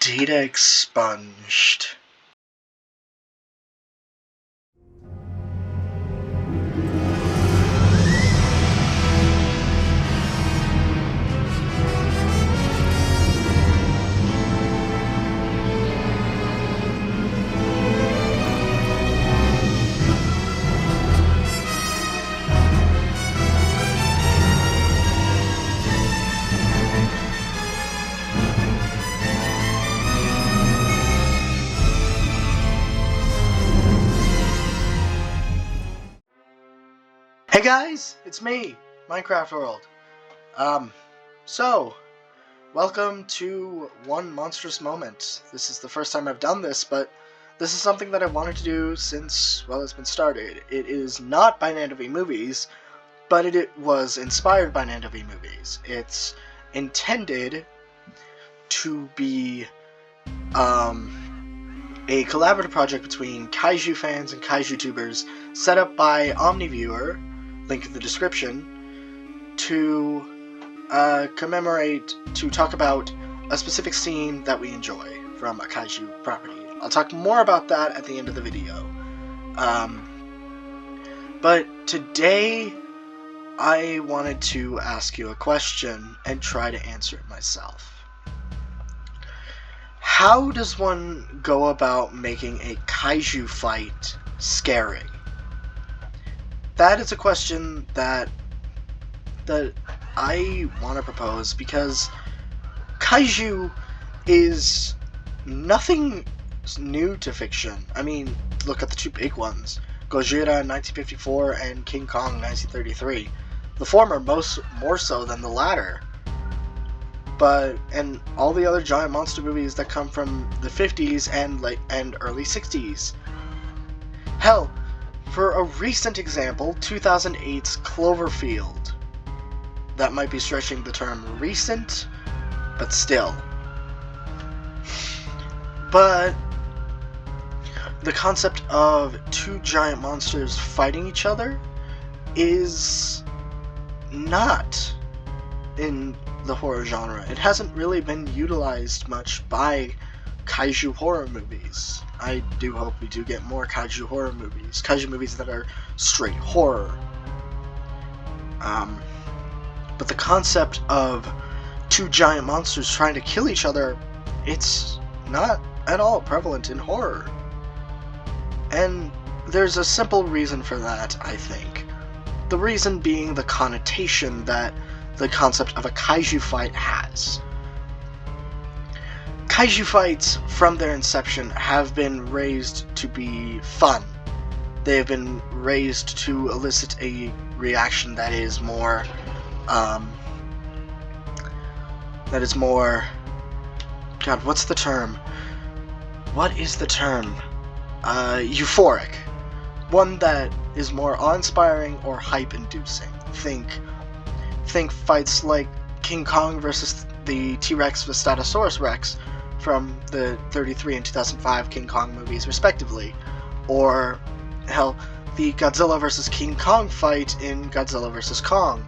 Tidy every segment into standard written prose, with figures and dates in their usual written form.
Data expunged. Hey guys, it's me, Minecraft World. Welcome to one monstrous moment. This is the first time I've done this, but this is something that I wanted to do since, well, it's been started. It is not by Nandovi Movies, but it was inspired by Nandovi Movies. It's intended to be, a collaborative project between Kaiju fans and Kaiju tubers set up by Omni Viewer, link in the description, to talk about a specific scene that we enjoy from a Kaiju property. I'll talk more about that at the end of the video. But today, I wanted to ask you a question and try to answer it myself. How does one go about making a Kaiju fight scary? That is a question that I want to propose because Kaiju is nothing new to fiction. I mean, look at the two big ones, Gojira in 1954 and King Kong in 1933. The former more so than the latter. And all the other giant monster movies that come from the 50s and early 60s. Hell, for a recent example, 2008's Cloverfield. That might be stretching the term recent, but still. But the concept of two giant monsters fighting each other is not in the horror genre. It hasn't really been utilized much by Kaiju horror movies. I do hope we do get more Kaiju horror movies. Kaiju movies that are straight horror. But the concept of two giant monsters trying to kill each other, it's not at all prevalent in horror. And there's a simple reason for that, I think. The reason being the connotation that the concept of a Kaiju fight has. Kaiju fights, from their inception, have been raised to be fun. They have been raised to elicit a reaction that is more, God, what's the term? What is the term? Euphoric. One that is more awe-inspiring or hype-inducing. Think fights like King Kong versus the T-Rex Vistatosaurus Rex from the 1933 and 2005 King Kong movies, respectively. Or, hell, the Godzilla vs. King Kong fight in Godzilla vs. Kong.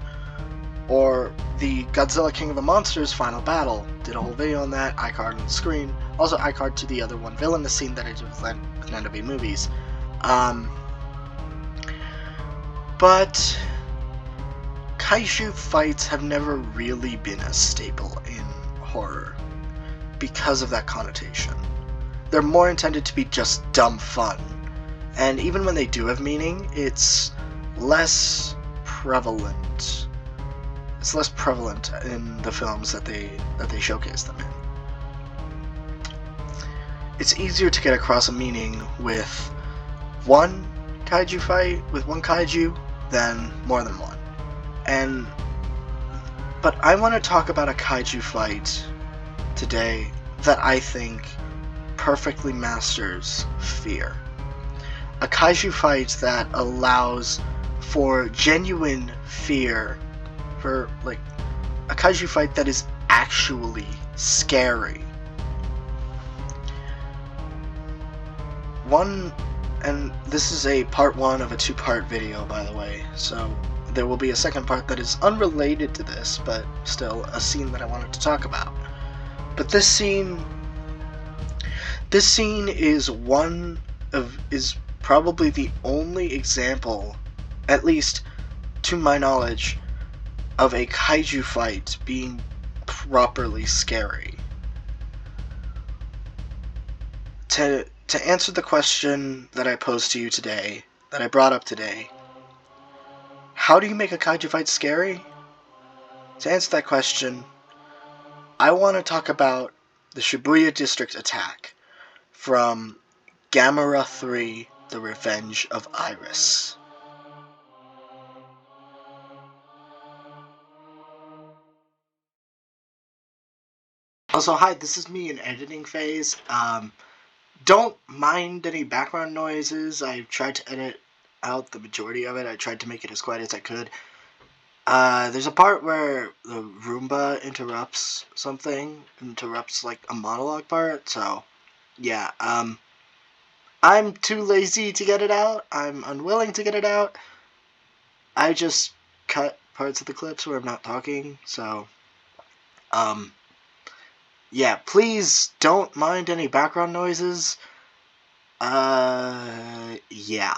Or the Godzilla King of the Monsters final battle. Did a whole video on that, iCard on the screen. Also iCard to the other one villainous scene that I did with Nandovi Movies. But Kaiju fights have never really been a staple in horror because of that connotation. They're more intended to be just dumb fun, and even when they do have meaning, it's less prevalent. It's less prevalent in the films that they showcase them in. It's easier to get across a meaning with one Kaiju fight, with one Kaiju, than more than one. But I want to talk about a Kaiju fight today that I think perfectly masters fear. A Kaiju fight that allows for genuine fear, for a Kaiju fight that is actually scary. And this is a part one of a two-part video, by the way, so there will be a second part that is unrelated to this, but still a scene that I wanted to talk about. But this scene This scene is probably the only example, at least to my knowledge, of a kaiju fight being properly scary. To answer the question that I posed to you today, that I brought up today, how do you make a kaiju fight scary? To answer that question, I want to talk about the Shibuya District attack from Gamera 3, The Revenge of Iris. Also, hi, this is me in editing phase. Don't mind any background noises. I've tried to edit out the majority of it. I tried to make it as quiet as I could. There's a part where the Roomba interrupts like a monologue part, so yeah, I'm too lazy to get it out. I'm unwilling to get it out. I just cut parts of the clips where I'm not talking, so, yeah, please don't mind any background noises. Yeah.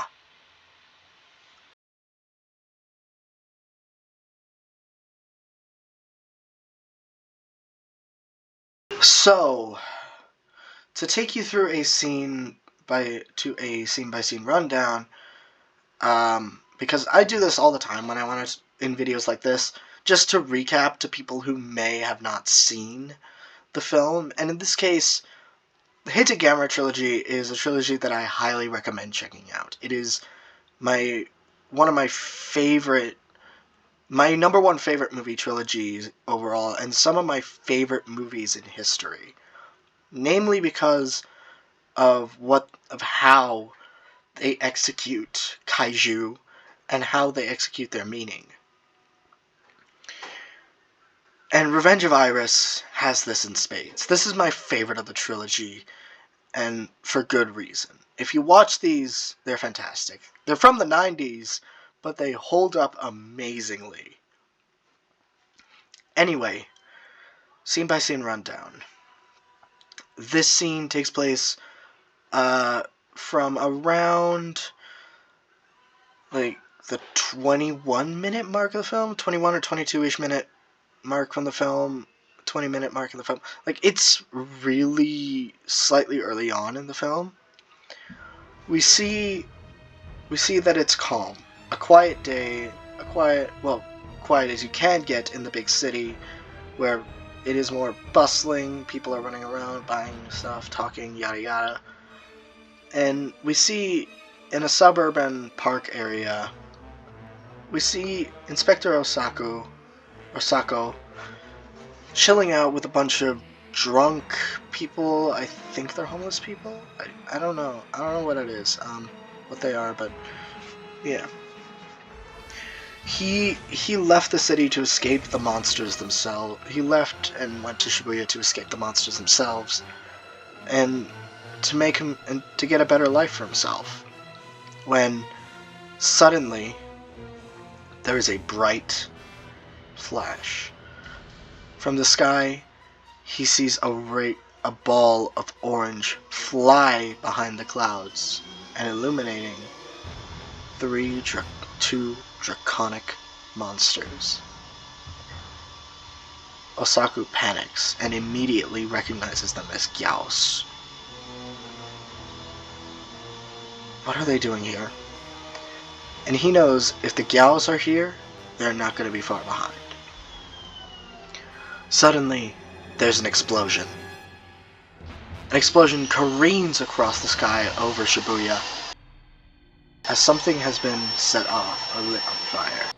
So, to take you through a scene by scene rundown, because I do this all the time when I want to, in videos like this, just to recap to people who may have not seen the film, and in this case, the Heisei Gamera Trilogy is a trilogy that I highly recommend checking out. It is my number one favorite movie trilogies overall, and some of my favorite movies in history. Namely because of how they execute kaiju and how they execute their meaning. And Revenge of Iris has this in spades. This is my favorite of the trilogy, and for good reason. If you watch these, they're fantastic. They're from the 90s, but they hold up amazingly. Anyway, scene by scene rundown. This scene takes place from around like the 21-minute mark of the film, 21 or 22-ish minute mark from the film, 20-minute mark in the film. Like, it's really slightly early on in the film. We see that it's calm. A quiet day, quiet as you can get in the big city, where it is more bustling, people are running around, buying stuff, talking, yada yada. And we see, in a suburban park area, we see Inspector Osako chilling out with a bunch of drunk people. I think they're homeless people. I don't know. I don't know what it is, what they are, but yeah. He left the city to escape the monsters themselves. He left and went to Shibuya to escape the monsters themselves, and to get a better life for himself. When suddenly there is a bright flash from the sky. He sees a ball of orange fly behind the clouds and illuminating two draconic monsters. Osaku panics and immediately recognizes them as Gyaos. What are they doing here? And he knows if the Gyaos are here, they're not going to be far behind. Suddenly, there's an explosion. An explosion careens across the sky over Shibuya as something has been set off or lit on fire.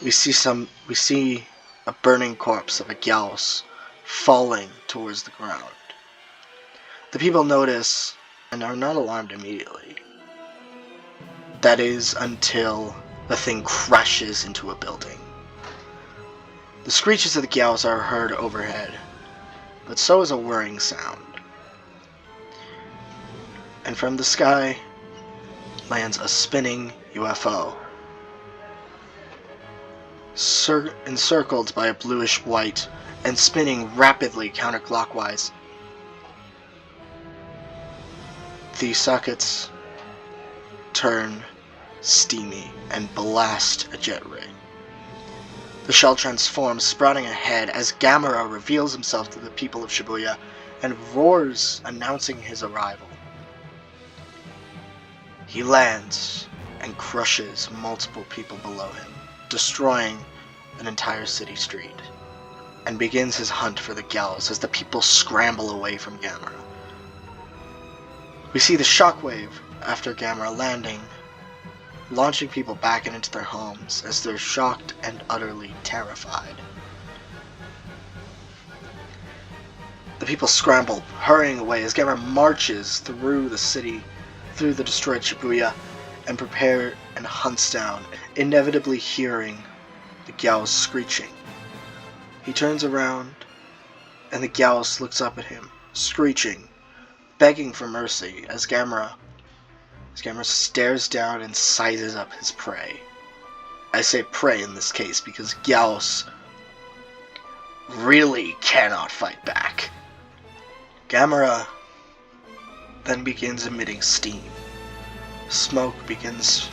We see a burning corpse of a Gyaos falling towards the ground. The people notice and are not alarmed immediately. That is until the thing crashes into a building. The screeches of the Gyaos are heard overhead, but so is a whirring sound. And from the sky lands a spinning UFO. encircled by a bluish white and spinning rapidly counterclockwise. The sockets turn steamy and blast a jet ray. The shell transforms, sprouting ahead as Gamera reveals himself to the people of Shibuya and roars, announcing his arrival. He lands and crushes multiple people below him, destroying an entire city street, and begins his hunt for the Gyaos as the people scramble away from Gamera. We see the shockwave after Gamera landing, launching people back into their homes as they're shocked and utterly terrified. The people scramble, hurrying away as Gamera marches through the city, through the destroyed Shibuya, and prepare and hunts down, inevitably hearing the Gyaos screeching. He turns around, and the Gyaos looks up at him, screeching, begging for mercy as Gamera stares down and sizes up his prey. I say prey in this case because Gyaos really cannot fight back. Gamera then begins emitting steam. Smoke begins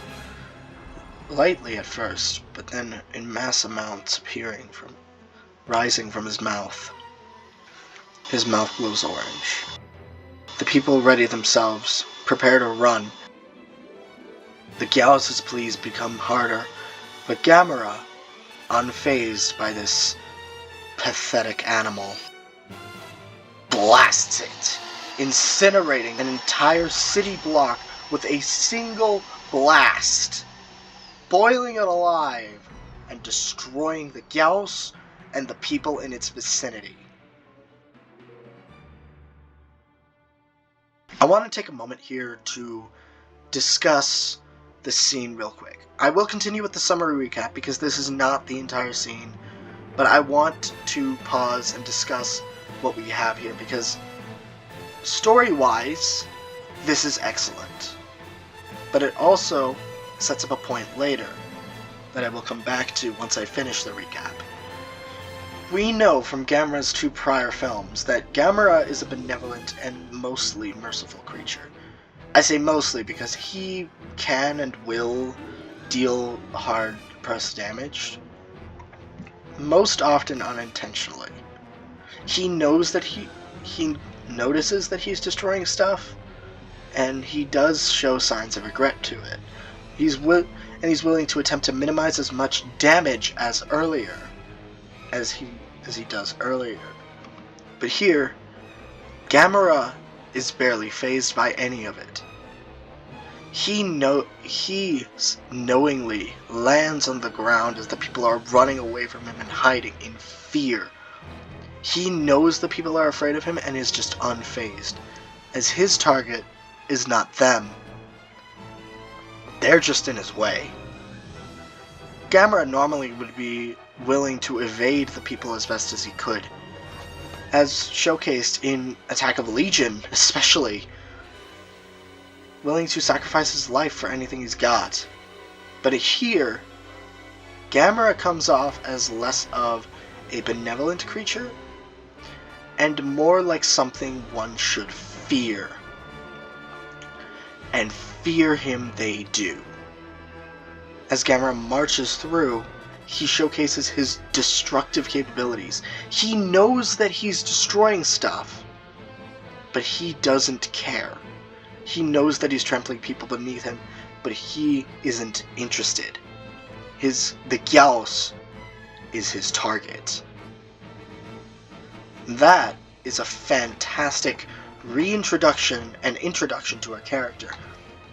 lightly at first, but then in mass amounts rising from his mouth. His mouth glows orange. The people ready themselves, prepare to run. The Gyaos' pleas become harder, but Gamera, unfazed by this pathetic animal, blasts it, incinerating an entire city block with a single blast, boiling it alive and destroying the Gyaos and the people in its vicinity. I want to take a moment here to discuss the scene real quick. I will continue with the summary recap because this is not the entire scene, but I want to pause and discuss what we have here because story-wise, this is excellent. But it also sets up a point later that I will come back to once I finish the recap. We know from Gamera's two prior films that Gamera is a benevolent and mostly merciful creature. I say mostly because he can and will deal hard press damage, most often unintentionally. He knows that he notices that he's destroying stuff, and he does show signs of regret to it. He's willing to attempt to minimize as much damage as he does earlier. But here, Gamera is barely fazed by any of it. He knowingly lands on the ground as the people are running away from him and hiding in fear. He knows the people are afraid of him and is just unfazed, as his target is not them. They're just in his way. Gamera normally would be willing to evade the people as best as he could, as showcased in Attack of the Legion especially, willing to sacrifice his life for anything he's got. But here, Gamera comes off as less of a benevolent creature and more like something one should fear. And fear him they do. As Gamera marches through, he showcases his destructive capabilities. He knows that he's destroying stuff, but he doesn't care. He knows that he's trampling people beneath him, but he isn't interested. The Gyaos is his target. That is a fantastic reintroduction and introduction to our character.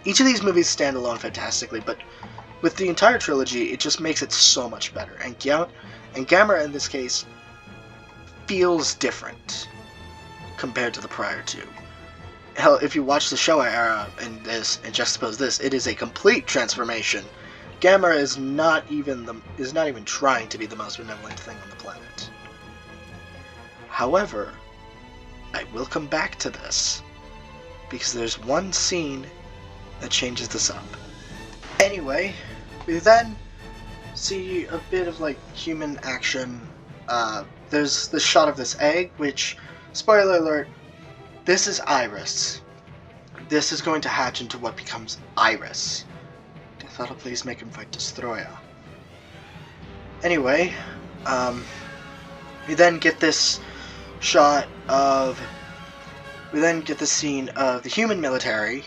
Each of these movies stand alone fantastically, but with the entire trilogy, it just makes it so much better. And Gamera, in this case, feels different compared to the prior two. Hell, if you watch the Showa era in this and juxtapose this, it is a complete transformation. Gamera is not even trying to be the most benevolent thing on the planet. However, I will come back to this because there's one scene that changes this up. Anyway, we then see a bit of like human action. There's the shot of this egg, which, spoiler alert, this is Iris. This is going to hatch into what becomes Iris. Death'll please make him fight Destroyer. Anyway, we then get this shot of, we then get the scene of the human military,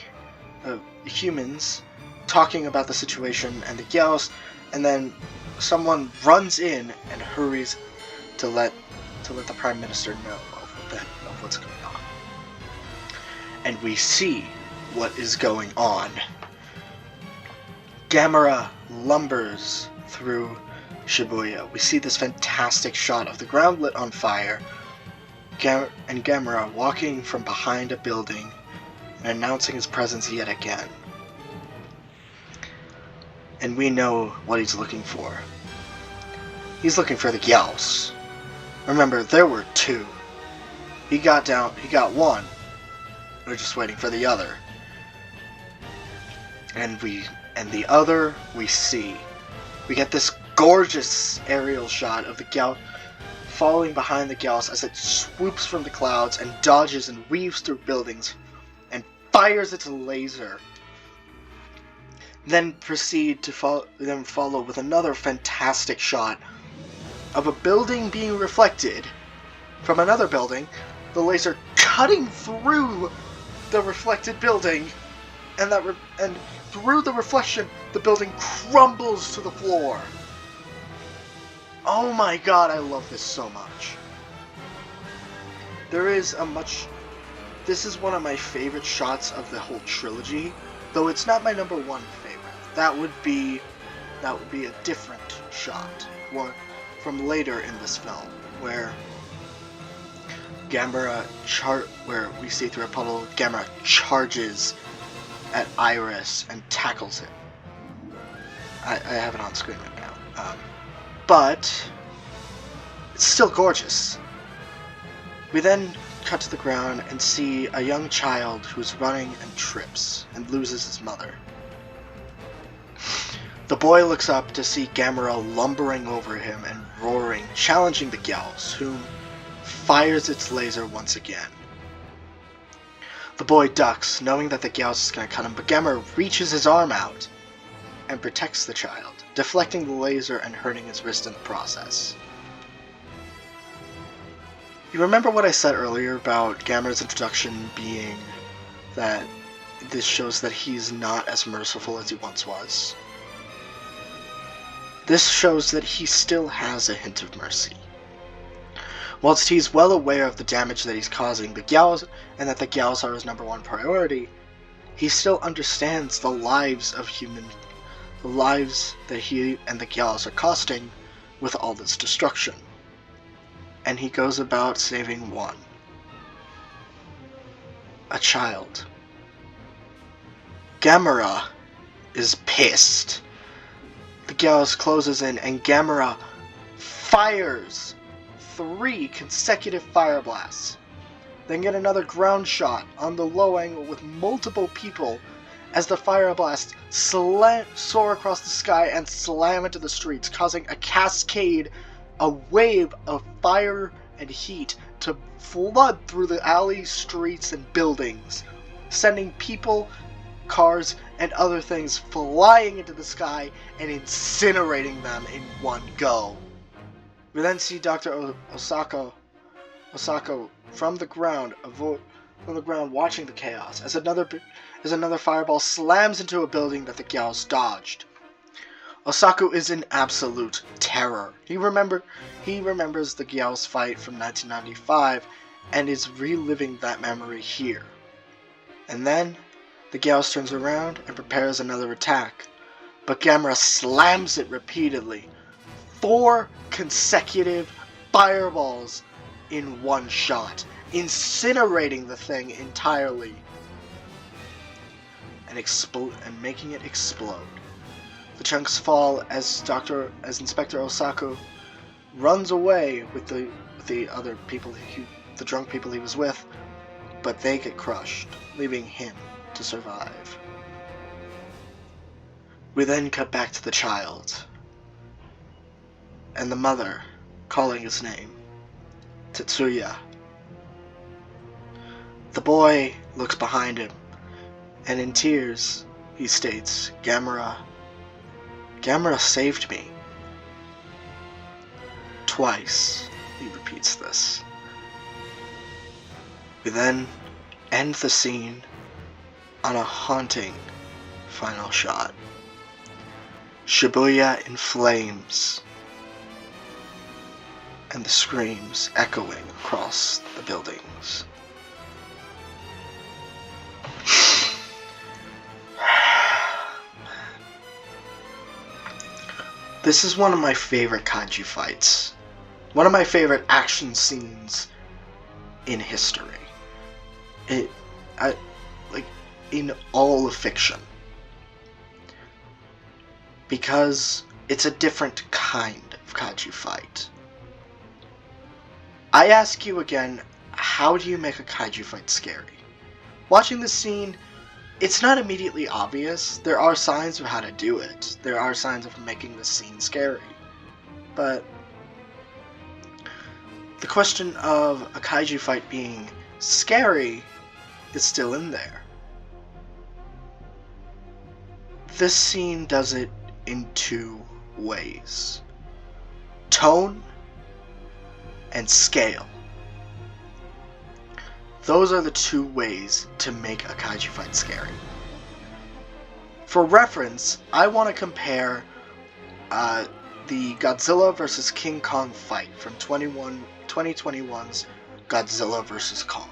of the humans, talking about the situation and the Gyaos, and then someone runs in and hurries to let the Prime Minister know of what's going on. And we see what is going on. Gamera lumbers through Shibuya. We see this fantastic shot of the ground lit on fire, and Gamera walking from behind a building and announcing his presence yet again. And we know what he's looking for. He's looking for the Gyaos. Remember, there were two. He got one. We're just waiting for the other. And the other we see. We get this gorgeous aerial shot of the Gyaos falling behind the Gyaos as it swoops from the clouds and dodges and weaves through buildings and fires its laser. Then proceed to follow with another fantastic shot of a building being reflected from another building, the laser cutting through the reflected building, and through the reflection, the building crumbles to the floor. Oh my god, I love this so much. This is one of my favorite shots of the whole trilogy, though it's not my number one favorite. That would be a different shot, one from later in this film, where where we see through a puddle, Gamera charges at Iris and tackles it. I have it on screen right now. But it's still gorgeous. We then cut to the ground and see a young child who's running and trips and loses his mother. The boy looks up to see Gamera lumbering over him and roaring, challenging the Gyaos, whom fires its laser once again. The boy ducks, knowing that the Gyaos is going to cut him, but Gamera reaches his arm out and protects the child, deflecting the laser and hurting his wrist in the process. You remember what I said earlier about Gamera's introduction being that this shows that he's not as merciful as he once was? This shows that he still has a hint of mercy. Whilst he's well aware of the damage that he's causing the Gyaos, and that the Gyaos are his number one priority, he still understands the lives that he and the Gyaos are costing with all this destruction. And he goes about saving one. A child. Gamera is pissed. The Gyaos closes in and Gamera fires 3 consecutive fire blasts. Then get another ground shot on the low angle with multiple people as the fire blasts soar across the sky and slam into the streets, causing a cascade, a wave of fire and heat to flood through the alleys, streets, and buildings, sending people, cars, and other things flying into the sky and incinerating them in one go. We then see Dr. Osako from the ground watching the chaos as another fireball slams into a building that the Gyaos dodged. Osako is in absolute terror. He remembers the Gyaos fight from 1995 and is reliving that memory here. And then the Gyaos turns around and prepares another attack, but Gamera slams it repeatedly. 4 consecutive fireballs in one shot, incinerating the thing entirely and making it explode. The chunks fall as Inspector Osako runs away with the other people, the drunk people he was with, but they get crushed, leaving him to survive. We then cut back to the child. and the mother calling his name, Tetsuya. The boy looks behind him, and in tears, he states, Gamera saved me. Twice, he repeats this. We then end the scene on a haunting final shot. Shibuya in flames, and the screams echoing across the buildings. This is one of my favorite kaiju fights. One of my favorite action scenes in history. Like, in all of fiction. Because it's a different kind of kaiju fight. I ask you again, how do you make a kaiju fight scary? Watching this scene, it's not immediately obvious. There are signs of how to do it. There are signs of making this scene scary. But the question of a kaiju fight being scary is still in there. This scene does it in two ways: tone and scale. Those are the two ways to make a kaiju fight scary. For reference, I want to compare the Godzilla vs. King Kong fight from 2021's Godzilla vs. Kong.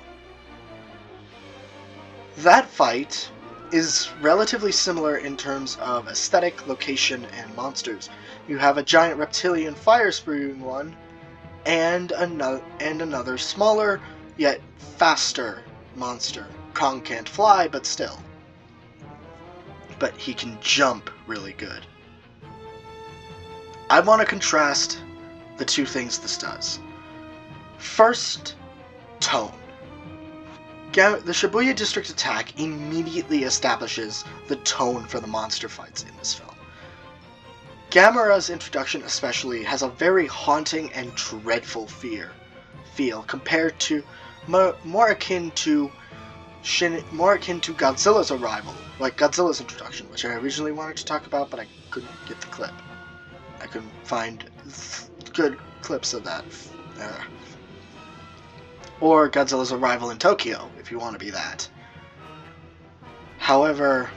That fight is relatively similar in terms of aesthetic, location, and monsters. You have a giant reptilian fire-spewing one, and another smaller, yet faster monster. Kong can't fly, but still. But he can jump really good. I want to contrast the two things this does. First, tone. The Shibuya District attack immediately establishes the tone for the monster fights in this film. Gamera's introduction especially has a very haunting and dreadful feel compared to more akin to Godzilla's arrival, like Godzilla's introduction, which I originally wanted to talk about, but I couldn't get the clip. I couldn't find good clips of that. Or Godzilla's arrival in Tokyo, if you want to be that. However,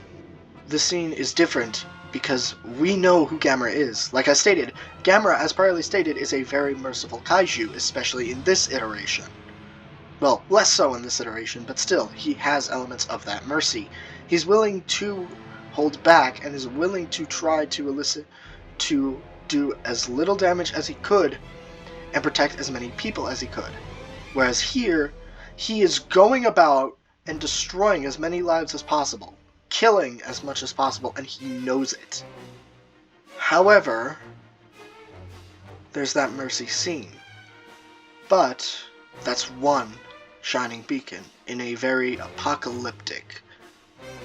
this scene is different because we know who Gamera is. Like I stated, Gamera, as priorly stated, is a very merciful kaiju, especially in this iteration. Well, less so in this iteration, but still, he has elements of that mercy. He's willing to hold back and is willing to try to do as little damage as he could and protect as many people as he could. Whereas here, he is going about and destroying as many lives as possible, killing as much as possible, and he knows it. However, there's that mercy scene. But that's one shining beacon in a very apocalyptic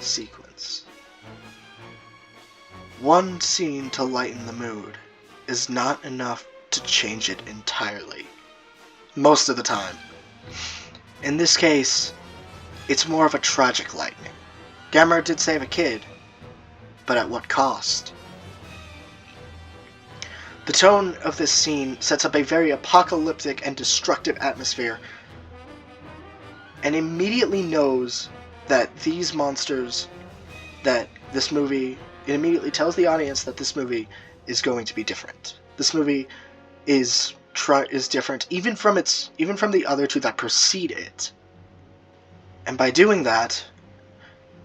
sequence. One scene to lighten the mood is not enough to change it entirely. Most of the time. In this case, it's more of a tragic lightning. Gamera did save a kid, but at what cost? The tone of this scene sets up a very apocalyptic and destructive atmosphere, and immediately knows that these monsters, that this movie, it immediately tells the audience that this movie is going to be different. This movie is different even from the other two that precede it. And by doing that,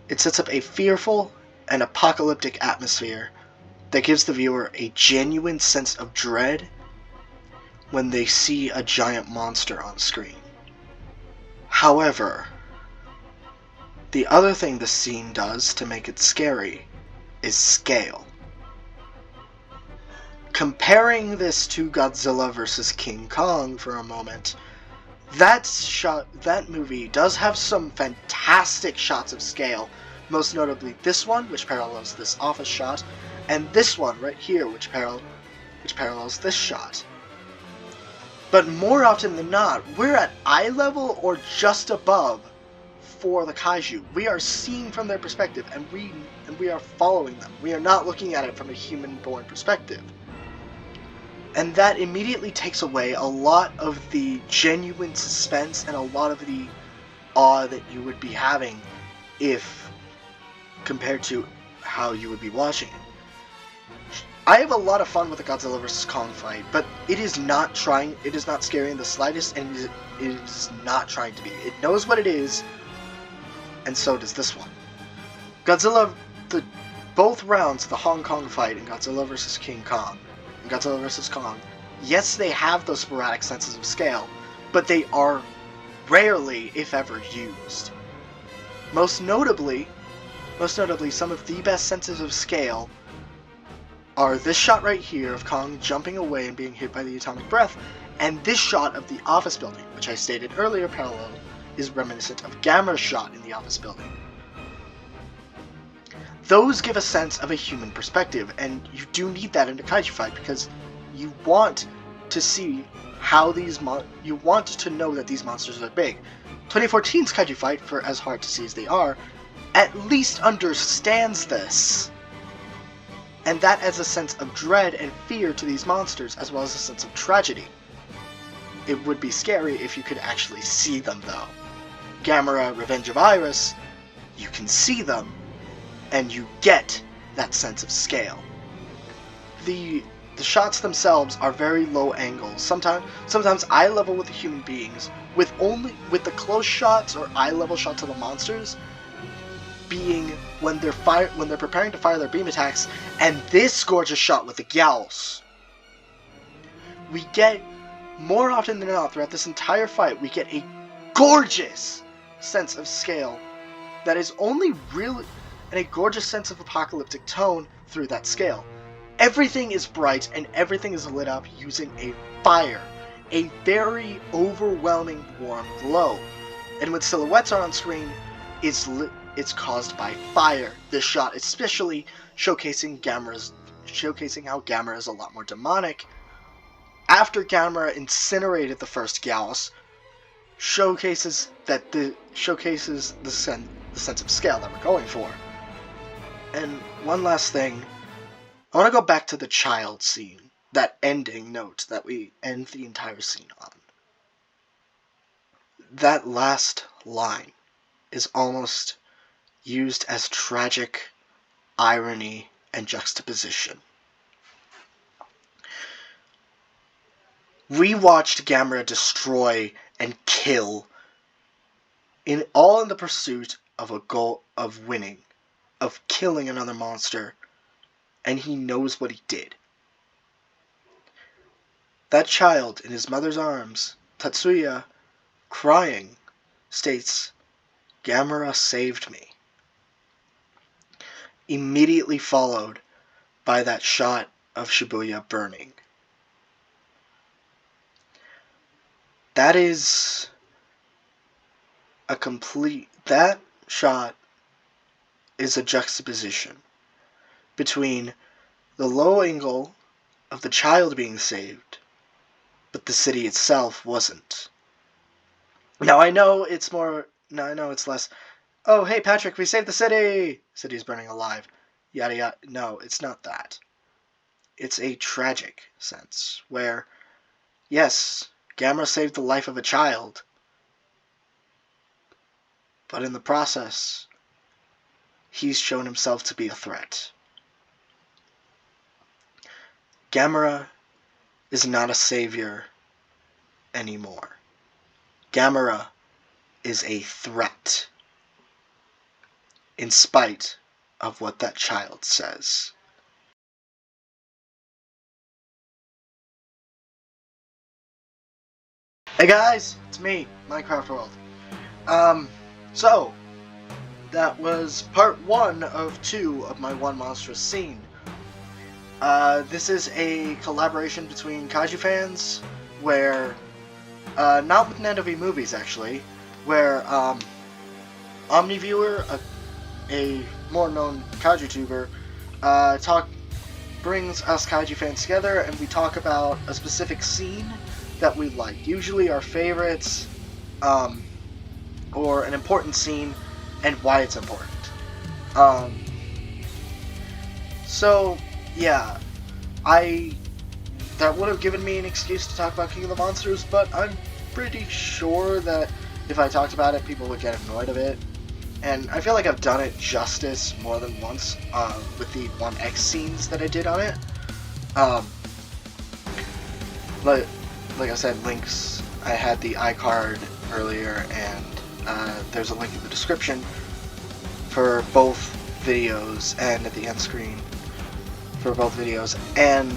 it sets up a fearful and apocalyptic atmosphere that gives the viewer a genuine sense of dread when they see a giant monster on screen. However, the other thing the scene does to make it scary is scale. Comparing this to Godzilla vs. King Kong for a moment, that movie does have some fantastic shots of scale, most notably this one, which parallels this office shot, and this one right here, which which parallels this shot. But more often than not, we're at eye level or just above for the kaiju. We are seeing from their perspective, and we are following them. We are not looking at it from a human-born perspective. And that immediately takes away a lot of the genuine suspense and a lot of the awe that you would be having if compared to how you would be watching it. I have a lot of fun with the Godzilla vs. Kong fight, but it is not scary in the slightest, and it is not trying to be. It knows what it is, and so does this one. Both rounds of the Hong Kong fight in Godzilla vs. King Kong and Godzilla vs. Kong, yes, they have those sporadic senses of scale, but they are rarely, if ever, used. Most notably, some of the best senses of scale are this shot right here of Kong jumping away and being hit by the atomic breath, and this shot of the office building, which I stated earlier is reminiscent of Gamera's shot in the office building. Those give a sense of a human perspective, and you do need that in a kaiju fight because you want to see how you want to know that these monsters are big. 2014's kaiju fight, for as hard to see as they are, at least understands this. And that adds a sense of dread and fear to these monsters, as well as a sense of tragedy. It would be scary if you could actually see them, though. Gamera, Revenge of Iris, you can see them, and you get that sense of scale. The shots themselves are very low angles, sometimes eye level with the human beings, with the close shots or eye level shots of the monsters being when they're preparing to fire their beam attacks, and this gorgeous shot with the Gyals. We get, more often than not throughout this entire fight, we get a gorgeous sense of scale that is only really, and a gorgeous sense of apocalyptic tone through that scale. Everything is bright and everything is lit up using a fire, a very overwhelming warm glow. And when silhouettes are on screen, it's caused by fire. This shot especially showcasing how Gamera is a lot more demonic. After Gamera incinerated the first Gyaos, showcases the sense of scale that we're going for. And one last thing, I want to go back to the child scene, that ending note that we end the entire scene on. That last line is almost used as tragic irony and juxtaposition. We watched Gamera destroy and kill, in the pursuit of a goal of winning, of killing another monster, and he knows what he did. That child in his mother's arms, Tatsuya, crying, states, "Gamera saved me." Immediately followed by that shot of Shibuya burning. That shot is a juxtaposition between the low angle of the child being saved, but the city itself wasn't. Now I know it's less, "Oh, hey Patrick, we saved the city! City's burning alive." Yada yada. No, it's not that. It's a tragic sense, where, yes, Gamera saved the life of a child, but in the process, he's shown himself to be a threat. Gamera is not a savior anymore. Gamera is a threat, in spite of what that child says. Hey guys, it's me, Minecraft World. So, that was part 1 of 2 of my One Monstrous scene. This is a collaboration between Kaiju fans, where, not with Nando V Movies actually, where, Omni Viewer, a more known Kaiju tuber, brings us kaiju fans together, and we talk about a specific scene that we like, usually our favorites, or an important scene, and why it's important. So, yeah, that would have given me an excuse to talk about King of the Monsters, but I'm pretty sure that if I talked about it, people would get annoyed of it. And I feel like I've done it justice more than once with the 1X scenes that I did on it. Like I said, links, I had the iCard earlier, and there's a link in the description for both videos, and at the end screen for both videos, and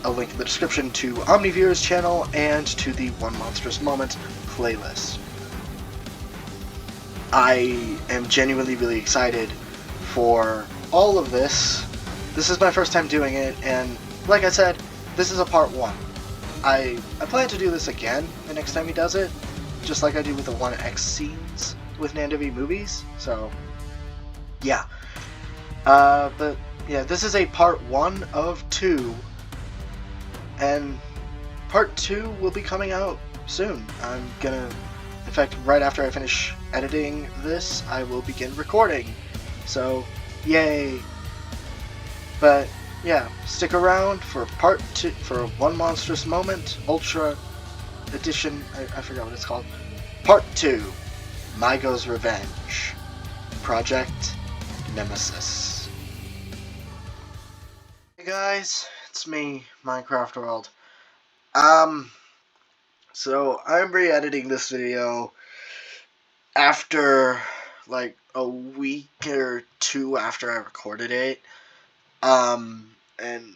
a link in the description to Omni Viewer's channel and to the One Monstrous Moment playlist. I am genuinely really excited for all of this. This is my first time doing it, and like I said, this is a part 1. I plan to do this again the next time he does it, just like I do with the 1X scenes with Nandovi movies, so yeah. But yeah, this is a part 1 of 2, and part 2 will be coming out soon. In fact, right after I finish editing this, I will begin recording, so yay. But yeah, stick around for part 2, for One Monstrous Moment Ultra Edition, I forgot what it's called, part 2, Maigo's Revenge, Project Nemesis. Hey guys, it's me, Minecraft World. So I'm re-editing this video after like a week or 2 after I recorded it. And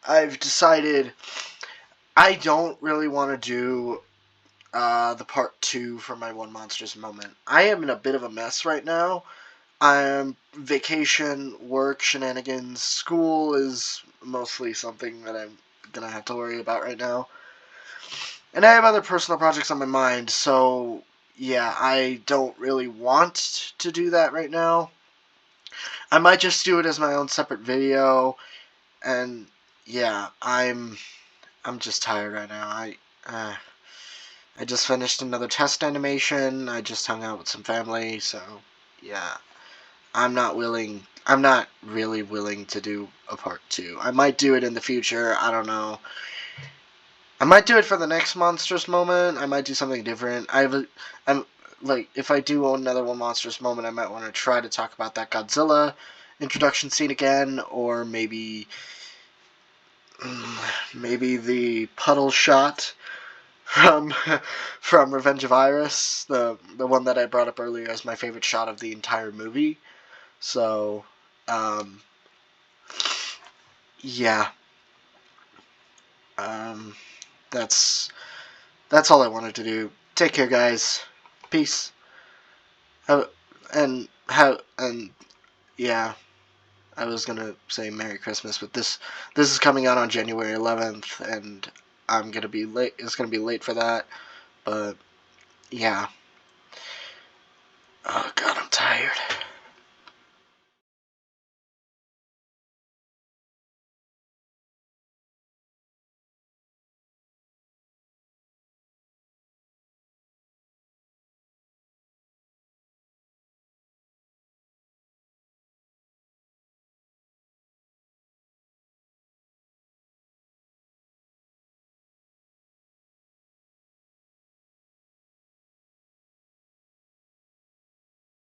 I've decided I don't really want to do the part 2 for my One Monstrous Moment. I am in a bit of a mess right now. I'm vacation, work, shenanigans, school is mostly something that I'm gonna have to worry about right now. And I have other personal projects on my mind, so yeah, I don't really want to do that right now. I might just do it as my own separate video, and yeah, I'm just tired right now. I just finished another test animation. I just hung out with some family, so yeah. I'm not really willing to do a part 2. I might do it in the future, I don't know. I might do it for the next Monstrous Moment. I might do something different. I'm like, if I do another One Monstrous Moment, I might want to try to talk about that Godzilla introduction scene again, or maybe the puddle shot from from Revenge of Iris, the one that I brought up earlier as my favorite shot of the entire movie. So, yeah. That's all I wanted to do. Take care, guys. Peace. And yeah, I was gonna say Merry Christmas, but this is coming out on January 11th, and I'm gonna be late. It's gonna be late for that, but yeah.